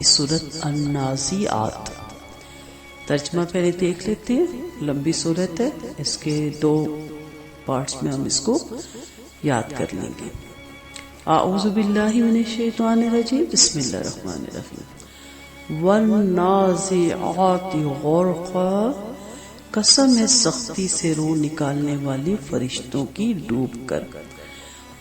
سورت النازعات ترجمہ پہلے دیکھ لیتے ہیں. لمبی سورت ہے، اس کے 2 پارٹس میں ہم اس کو یاد کر لیں گے. اعوذ باللہ من الشیطان الرجیم، بسم اللہ الرحمن الرحیم. والنازعات غرقا، قسم ہے سختی سے روح نکالنے والی فرشتوں کی ڈوب کر.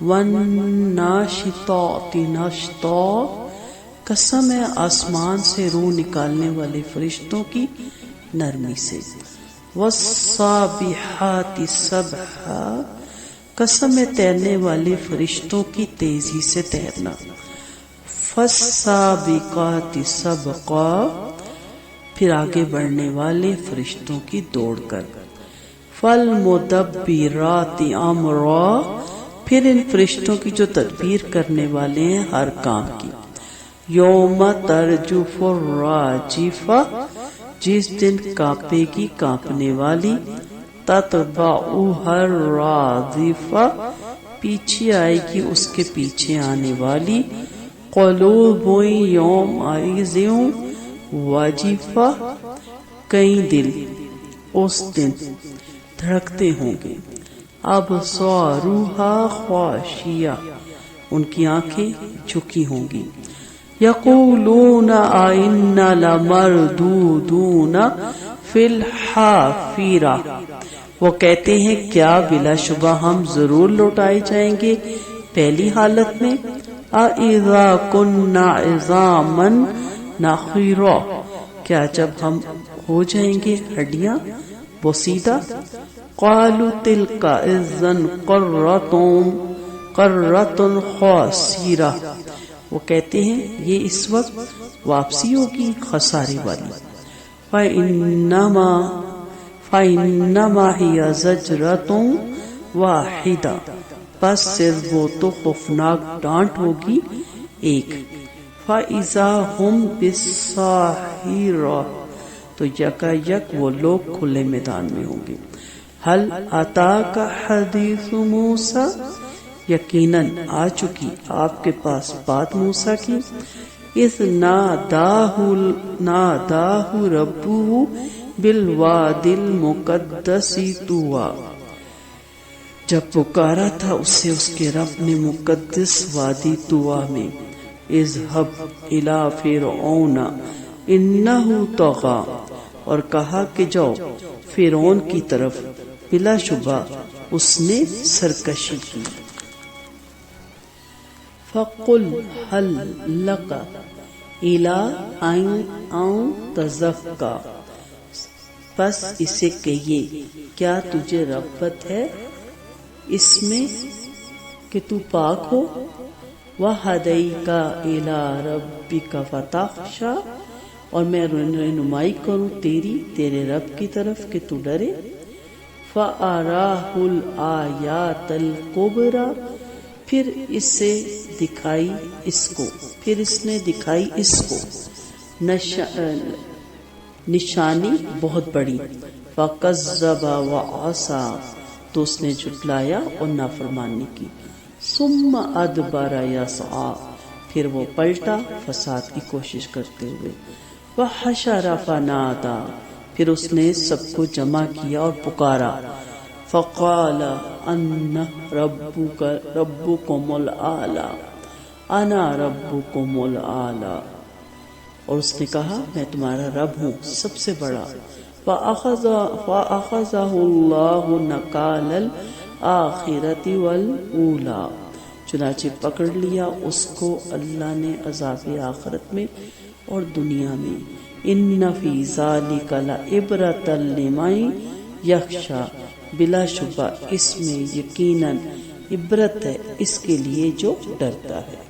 والناشطات نشطا، قسم ہے آسمان سے روح نکالنے والے فرشتوں کی نرمی سے. والسابحات سبحا، قسم ہے تیرنے والے فرشتوں کی تیزی سے تیرنا. فالسابقات سبقا، پھر آگے بڑھنے والے فرشتوں کی دوڑ کر. فالمدبرات امرا، پھر ان فرشتوں کی جو تدبیر کرنے والے ہیں ہر کام کی. یوم ترجف الراجفہ، جس دن کانپے گی کانپنے والی. تتبعها الرادفہ، پیچھے آئے گی اس کے پیچھے آنے والی. قلوب یومئذ واجفہ، کئی دل اس دن دھڑکتے ہوں گے. ابصارها خاشعہ، ان کی آنکھیں جھکی ہوں گی. یقولون ائنا لمردودون فی الحافرہ، وہ کہتے ہیں کیا بلا شبہ ہم ضرور لوٹائے جائیں گے پہلی حالت میں. اذا کنا عظاما نخرا، کیا جب ہم ہو جائیں گے ہڈیاں بوسیدہ. قالوا تلک اذا قرۃ خاسرہ، وہ کہتے ہیں یہ اس وقت واپسی ہوگی خسارے والی. فَإِنَّمَا هِيَ زَجْرَةٌ وَاحِدَةٌ، بس صرف وہ تو خوفناک ڈانٹ ہوگی ایک. فَإِذَا هُمْ بِالسَّاحِرَةِ، تو یکا یک وہ لوگ کھلے میدان میں ہوں گے. هَلْ أَتَاكَ حَدِيثُ مُوسَىٰ، یقیناً آ چکی آپ کے پاس بات موسیٰ کی. اذ ناداہ ربہ بالوادی المقدس طویٰ، جب پکارا تھا اسے اس کے رب نے مقدس وادی طویٰ میں. اذهب الی فرعون انہ طغیٰ، اور کہا کہ جاؤ فرعون کی طرف، بلا شبہ اس نے سرکشی کی. فَقُلْ هَلْ لَكَ إِلَىٰ أَن تَزَكَّىٰ، بس اسے کہیے کیا تجھے رغبت ہے اس میں کہ تو پاک ہو. وَهَدَيْكَ إِلَىٰ رَبِّكَ فَتَخْشَىٰ، اور میں رہنمائی کروں تیرے رب کی طرف کہ تو ڈرے. فَأَرَاهُ الْآيَاتَ الْكُبْرَىٰ، پھر اس نے دکھائی اس کو نشانی بہت بڑی. فَكَذَّبَ وَعَصَىٰ، تو اس نے جھٹلایا اور نافرمانی کی. ثُمَّ أَدْبَرَ يَسْعَىٰ، پھر وہ پلٹا فساد کی کوشش کرتے ہوئے. وَحَشَرَ فَنَادَىٰ، پھر اس نے سب کو جمع کیا اور پکارا. فقال انا ربکم الاعلی، انا ربکم الاعلی، اور اس نے کہا میں تمہارا رب ہوں سب سے بڑا. فاخذہ اللہ نکال الآخرۃ والاولی، چنانچہ پکڑ لیا اس کو اللہ نے عذاب آخرت میں اور دنیا میں. ان فی ذلک لعبرۃ لمن یخشی، بلا شبہ اس میں یقیناً عبرت ہے اس کے لیے جو ڈرتا ہے.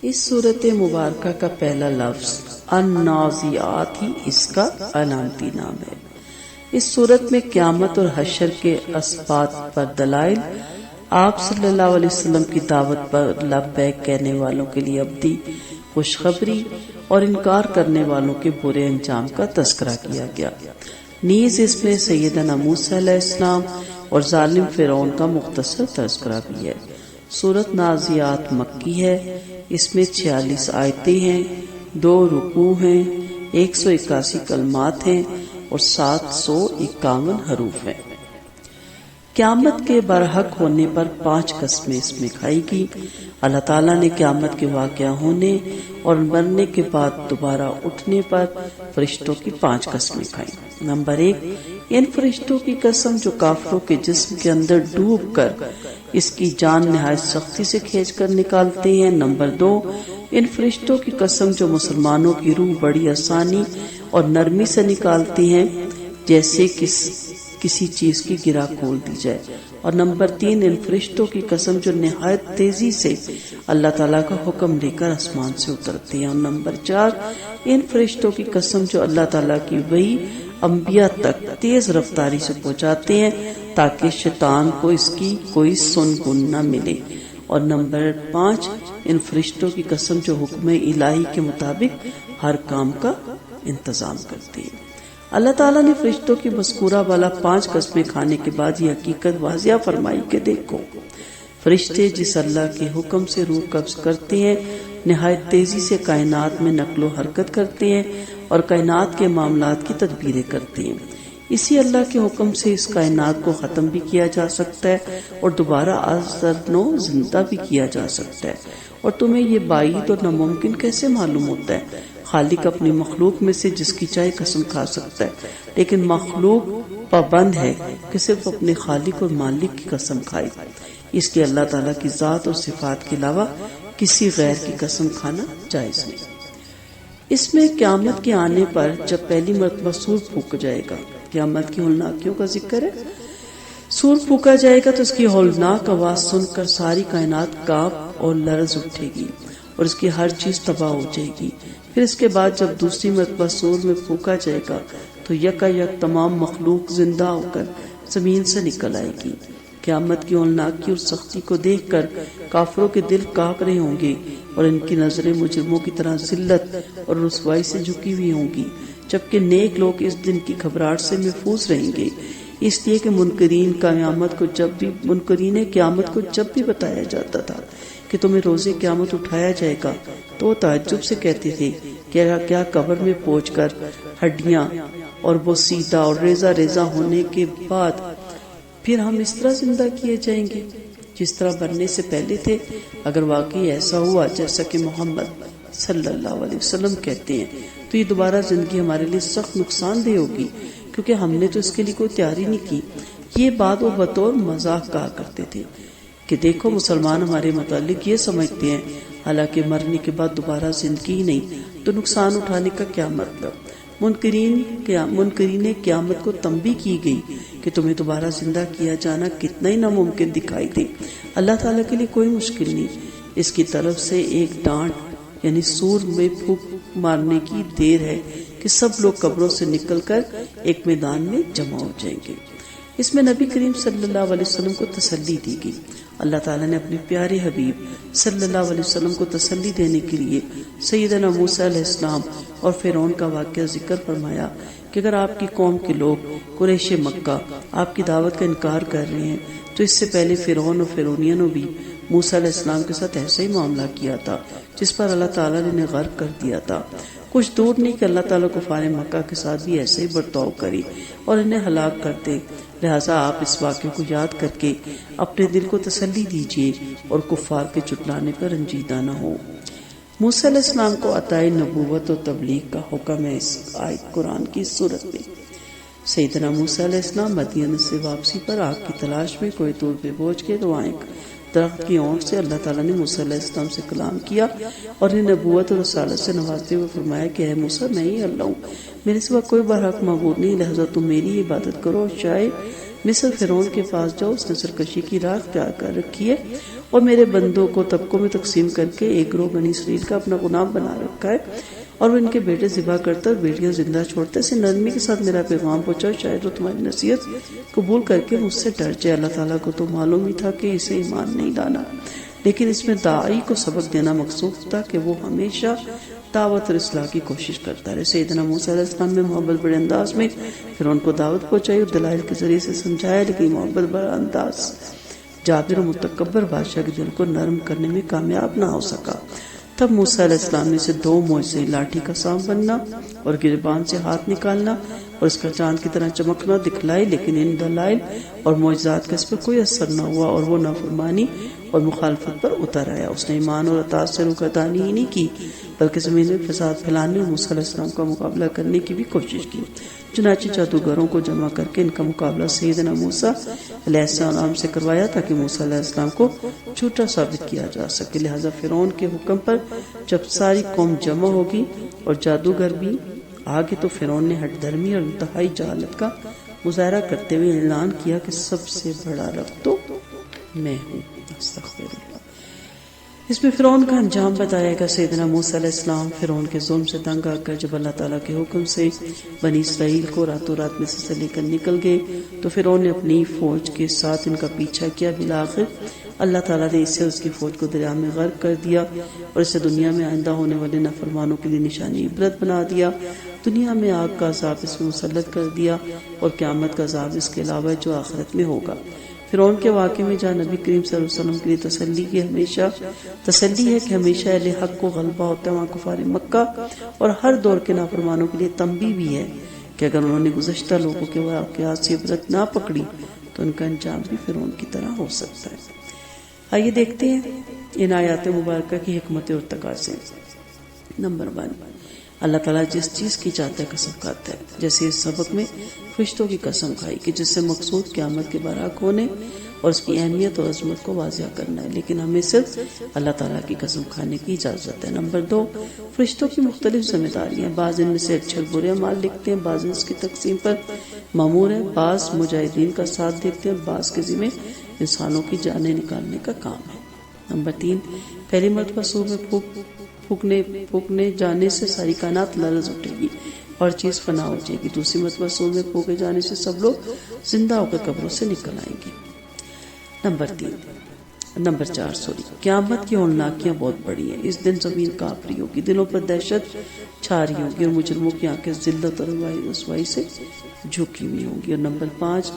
اس صورت مبارکہ کا پہلا لفظ النازعات ہی اس کا علامتی نام ہے. اس صورت میں قیامت اور حشر کے اسبات پر دلائل، آپ صلی اللہ علیہ وسلم کی دعوت پر لبیک کہنے والوں کے لیے ابدی خوشخبری اور انکار کرنے والوں کے برے انجام کا تذکرہ کیا گیا. نیز اس میں سیدنا موسیٰ علیہ السلام اور ظالم فرعون کا مختصر تذکرہ بھی ہے. سورت نازعات مکی ہے. اس میں 46 آیتیں ہیں، 2 رکوع ہیں، 181 کلمات ہیں اور 751 حروف ہیں۔ قیامت کے برحق ہونے پر 5 قسمیں اس میں کھائی گی۔ اللہ تعالیٰ نے قیامت کے واقعہ ہونے اور مرنے کے بعد دوبارہ اٹھنے پر فرشتوں کی 5 قسمیں کھائیں۔ نمبر 1، ان فرشتوں کی قسم جو کافروں کے جسم کے اندر ڈوب کر اس کی جان نہایت سختی سے کھینچ کر نکالتے ہیں۔ نمبر 2، ان فرشتوں کی قسم جو مسلمانوں کی روح بڑی آسانی اور نرمی سے نکالتے ہیں جیسے کسی چیز کی گرہ کھول دی جائے۔ اور نمبر 3، ان فرشتوں کی قسم جو نہایت تیزی سے اللہ تعالیٰ کا حکم لے کر آسمان سے اترتے ہیں۔ اور نمبر 4، ان فرشتوں کی قسم جو اللہ تعالیٰ کی وحی انبیاء تک تیز رفتاری سے پہنچاتے ہیں تاکہ شیطان کو اس کی کوئی سن گن نہ ملے۔ اور نمبر 5، ان فرشتوں کی قسم جو حکم الہی کے مطابق ہر کام کا انتظام کرتی ہے۔ اللہ تعالیٰ نے فرشتوں کی مذکورہ والا 5 قسمیں کھانے کے بعد یہ حقیقت واضح فرمائی کہ دیکھو، فرشتے جس اللہ کے حکم سے روح قبض کرتے ہیں نہایت تیزی سے کائنات میں نقل و حرکت کرتے ہیں اور کائنات کے معاملات کی تدبیریں کرتے ہیں۔ اسی اللہ کے حکم سے اس کائنات کو ختم بھی کیا جا سکتا ہے اور دوبارہ ازر نو زندہ بھی کیا جا سکتا ہے۔ اور تمہیں یہ بعید اور ناممکن کیسے معلوم ہوتا ہے؟ خالق اپنی مخلوق میں سے جس کی چاہے قسم کھا سکتا ہے، لیکن مخلوق پابند ہے کہ صرف اپنے خالق اور مالک کی قسم کھائے۔ اس لیے اللہ تعالیٰ کی ذات اور صفات کے علاوہ کسی غیر کی قسم کھانا جائز نہیں۔ اس میں قیامت کے آنے پر جب پہلی مرتبہ سور پھونکا جائے گا، قیامت کی ہولناکیوں کا ذکر ہے۔ سور پھونکا جائے گا تو اس کی ہولناک آواز سن کر ساری کائنات کانپ اور لرز اٹھے گی اور اس کی ہر چیز تباہ ہو جائے گی۔ پھر اس کے بعد جب دوسری مرتبہ سور میں پھونکا جائے گا تو یکا یک تمام مخلوق زندہ ہو کر زمین سے نکل آئے گی۔ قیامت کی ہولناکی اور سختی کو دیکھ کر کافروں کے دل کانپ رہے ہوں گے اور ان کی نظریں مجرموں کی طرح ذلت اور رسوائی سے جھکی ہوئی ہوں گی، جبکہ نیک لوگ اس دن کی گھبراہٹ سے محفوظ رہیں گے۔ اس لیے کہ منکرین قیامت کو جب بھی بتایا جاتا تھا کہ تمہیں روز قیامت اٹھایا جائے گا تو وہ تعجب سے کہتے تھے کیا قبر میں پہنچ کر ہڈیاں اور وہ سیدھا اور ریزہ ریزہ ہونے کے بعد پھر ہم اس طرح زندہ کیے جائیں گے جس طرح بننے سے پہلے تھے؟ اگر واقعی ایسا ہوا جیسا کہ محمد صلی اللہ علیہ وسلم کہتے ہیں تو یہ دوبارہ زندگی ہمارے لیے سخت نقصان دہ ہوگی، کیونکہ ہم نے تو اس کے لیے کوئی تیاری نہیں کی۔ یہ بات وہ بطور مذاق کہا کرتے تھے کہ دیکھو مسلمان ہمارے متعلق یہ سمجھتے ہیں، حالانکہ مرنے کے بعد دوبارہ زندگی ہی نہیں تو نقصان اٹھانے کا کیا مطلب؟ منکرین قیامت کو تنبیہ کی گئی کہ تمہیں دوبارہ زندہ کیا جانا کتنا ہی ناممکن دکھائی دے، اللہ تعالیٰ کے لیے کوئی مشکل نہیں۔ اس کی طرف سے ایک ڈانٹ یعنی سور میں پھونک مارنے کی دیر ہے کہ سب لوگ قبروں سے نکل کر ایک میدان میں جمع ہو جائیں گے۔ اس میں نبی کریم صلی اللہ علیہ وسلم کو تسلی دی گئی۔ اللہ تعالیٰ نے اپنے پیارے حبیب صلی اللہ علیہ وسلم کو تسلی دینے کے لیے سیدنا موسیٰ علیہ السلام اور فرعون کا واقعہ ذکر فرمایا کہ اگر آپ کی قوم کے لوگ قریش مکہ آپ کی دعوت کا انکار کر رہے ہیں تو اس سے پہلے فرعون اور فرعونیوں نے بھی موسیٰ علیہ السلام کے ساتھ ایسا ہی معاملہ کیا تھا جس پر اللہ تعالیٰ نے انہیں غرق کر دیا تھا۔ کچھ دور نہیں کہ اللہ تعالیٰ کفار مکہ کے ساتھ بھی ایسے ہی برتاؤ کرے اور انہیں ہلاک کر دے۔ لہٰذا آپ اس واقعے کو یاد کر کے اپنے دل کو تسلی دیجیے اور کفار کے جھٹلانے پر رنجیدہ نہ ہو۔ موسیٰ علیہ السلام کو عطائے نبوت و تبلیغ کا حکم ہے اس آیت قرآن کی صورت میں۔ سیدنا موسیٰ علیہ السلام مدین سے واپسی پر آگ کی تلاش میں کوہ طور پہ پہنچ کے تو وہاں درخت کی اونٹ سے اللہ تعالیٰ نے موسیٰ علیہ السلام سے کلام کیا اور انہیں نبوت اور رسالت سے نوازتے ہوئے فرمایا کہ اے موسیٰ میں ہی اللہ ہوں، میرے سوا کوئی برحق معبود نہیں، لہذا تم میری عبادت کرو اور شاید مصر فرعون کے پاس جاؤ، اس نے سرکشی کی راہ اختیار کر رکھی ہے اور میرے بندوں کو طبقوں میں تقسیم کر کے ایک گروہ بنی اسرائیل کا اپنا غلام بنا رکھا ہے اور وہ ان کے بیٹے ذبح کرتا اور بیٹیاں زندہ چھوڑتے، اسے نرمی کے ساتھ میرا پیغام پہنچاؤ، شاید وہ تمہاری نصیحت قبول کر کے مجھ سے ڈر جائے۔ اللہ تعالیٰ کو تو معلوم ہی تھا کہ اسے ایمان نہیں لانا، لیکن اس میں داعی کو سبق دینا مقصود تھا کہ وہ ہمیشہ دعوت اور اصلاح کی کوشش کرتا رہے۔ سیدنا موسیٰ علیہ السلام نے محبت بڑے انداز میں پھر ان کو دعوت پہنچائی اور دلائل کے ذریعے سے سمجھایا، لیکن محبت بڑا انداز جابر و متکبر بادشاہ کے دل کو نرم کرنے میں کامیاب نہ ہو سکا۔ تب موسیٰ علیہ السلام نے اسے 2 معجزے، لاٹھی کا سانپ بننا اور گریبان سے ہاتھ نکالنا اور اس کا چاند کی طرح چمکنا دکھلائی، لیکن ان دلائل اور معجزات کا اس پر کوئی اثر نہ ہوا اور وہ نافرمانی اور مخالفت پر اتر آیا۔ اس نے ایمان اور اطاعت سے روگردانی ہی نہیں کی بلکہ زمین میں فساد پھیلانے اور موسیٰ علیہ السلام کا مقابلہ کرنے کی بھی کوشش کی۔ چنانچہ جادوگروں کو جمع کر کے ان کا مقابلہ سیدنا موسیٰ علیہ السلام سے کروایا تاکہ موسیٰ علیہ السلام کو جھوٹا ثابت کیا جا سکے۔ لہذا فرعون کے حکم پر جب ساری قوم جمع ہوگی اور جادوگر بھی آگے تو فرعون نے ہٹ دھرمی اور انتہائی جہالت کا مظاہرہ کرتے ہوئے اعلان کیا کہ سب سے بڑا رب تو میں ہوں۔ استغفر اللہ۔ اس میں فرعون کا انجام بتایا گا۔ سیدنا موسیٰ علیہ السلام فرعون کے ظلم سے تنگ آ کر جب اللہ تعالیٰ کے حکم سے بنی اسرائیل کو راتوں رات مصر سے لے کر نکل گئے تو فرعون نے اپنی فوج کے ساتھ ان کا پیچھا کیا۔ بالآخر اللہ تعالیٰ نے اسے اس کی فوج کو دریا میں غرق کر دیا اور اسے دنیا میں آئندہ ہونے والے نافرمانوں کے لیے نشانی عبرت بنا دیا۔ دنیا میں آگ کا عذاب اس میں مسلط کر دیا اور قیامت کا عذاب اس کے علاوہ جو آخرت میں ہوگا۔ فرعون کے واقعے میں جہاں نبی کریم صلی اللہ علیہ وسلم کے لیے تسلی ہے کہ ہمیشہ اہل حق کو غلبہ ہوتا ہے، وہاں کفار مکہ اور ہر دور کے نافرمانوں کے لیے تنبیہ بھی ہے کہ اگر انہوں نے گزشتہ لوگوں کے واقعات سے عبرت نہ پکڑی تو ان کا انجام بھی فرعون کی طرح ہو سکتا ہے۔ آئیے دیکھتے ہیں ان آیات مبارکہ کی حکمت اور تقاضے۔ نمبر 1، اللہ تعالیٰ جس چیز کی چاہتا ہے قسم کھاتا ہے، جیسے اس سبق میں فرشتوں کی قسم کھائی کہ جس سے مقصود قیامت کے برحق ہونے اور اس کی اہمیت اور عظمت کو واضح کرنا ہے، لیکن ہمیں صرف اللہ تعالیٰ کی قسم کھانے کی اجازت ہے۔ نمبر 2، فرشتوں کی مختلف ذمہ داریاں، بعض ان میں سے اچھے اور برے اعمال لکھتے ہیں، بعض اس کی تقسیم پر مامور ہیں، بعض مجاہدین کا ساتھ دیتے ہیں، بعض کے ذمہ انسانوں کی جانیں نکالنے کا کام ہے۔ نمبر 3، پہلی مرتبہ سور میں پھونکنے جانے سے ساری کائنات لرز اٹھے گی اور چیز فنا ہو جائے گی۔ دوسری مرتبہ سور میں پھونکے جانے سے سب لوگ زندہ ہو کر قبروں سے نکل آئیں گے۔ نمبر 4 قیامت کی ہولناکیاں بہت بڑی ہیں۔ اس دن زمین کانپ رہی ہوگی، دلوں پر دہشت چھا رہی ہوگی اور مجرموں کی آنکھیں ذلت اور رسوائی سے جھکی ہوئی ہوں گی۔ اور نمبر 5،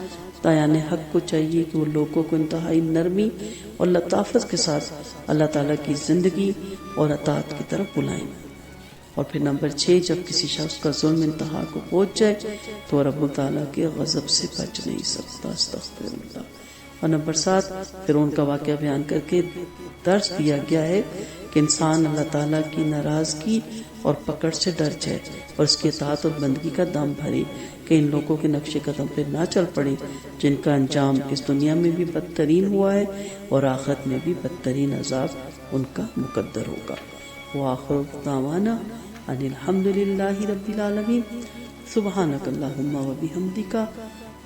دایان حق کو چاہیے کہ وہ لوگوں کو انتہائی نرمی اور لطافت کے ساتھ اللہ تعالیٰ کی زندگی اور اطاعت کی طرف بلائیں۔ اور پھر نمبر 6، جب کسی شخص کا ظلم انتہا کو پہنچ جائے تو رب تعالیٰ کے غضب سے بچ نہیں سکتا۔ استغفر اللہ۔ اور نمبر 7، فرعون کا واقعہ بیان کر کے درس دیا گیا ہے کہ انسان اللہ تعالیٰ کی ناراضگی اور پکڑ سے ڈر جائے اور اس کی اطاعت اور بندگی کا دم بھرے کہ ان لوگوں کے نقش قدم پہ نہ چل پڑے جن کا انجام اس دنیا میں بھی بدترین ہوا ہے اور آخرت میں بھی بدترین عذاب ان کا مقدر ہوگا۔ وآخر دعوانا ان الحمدللہ رب العالمین۔ سبحانک اللہم و بحمدک،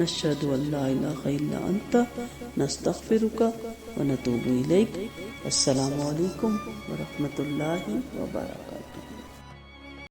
نشہد ان لا الہ الا انت، نستغفرک و نتوب الیک۔ السلام علیکم ورحمۃ اللہ وبرکاتہ۔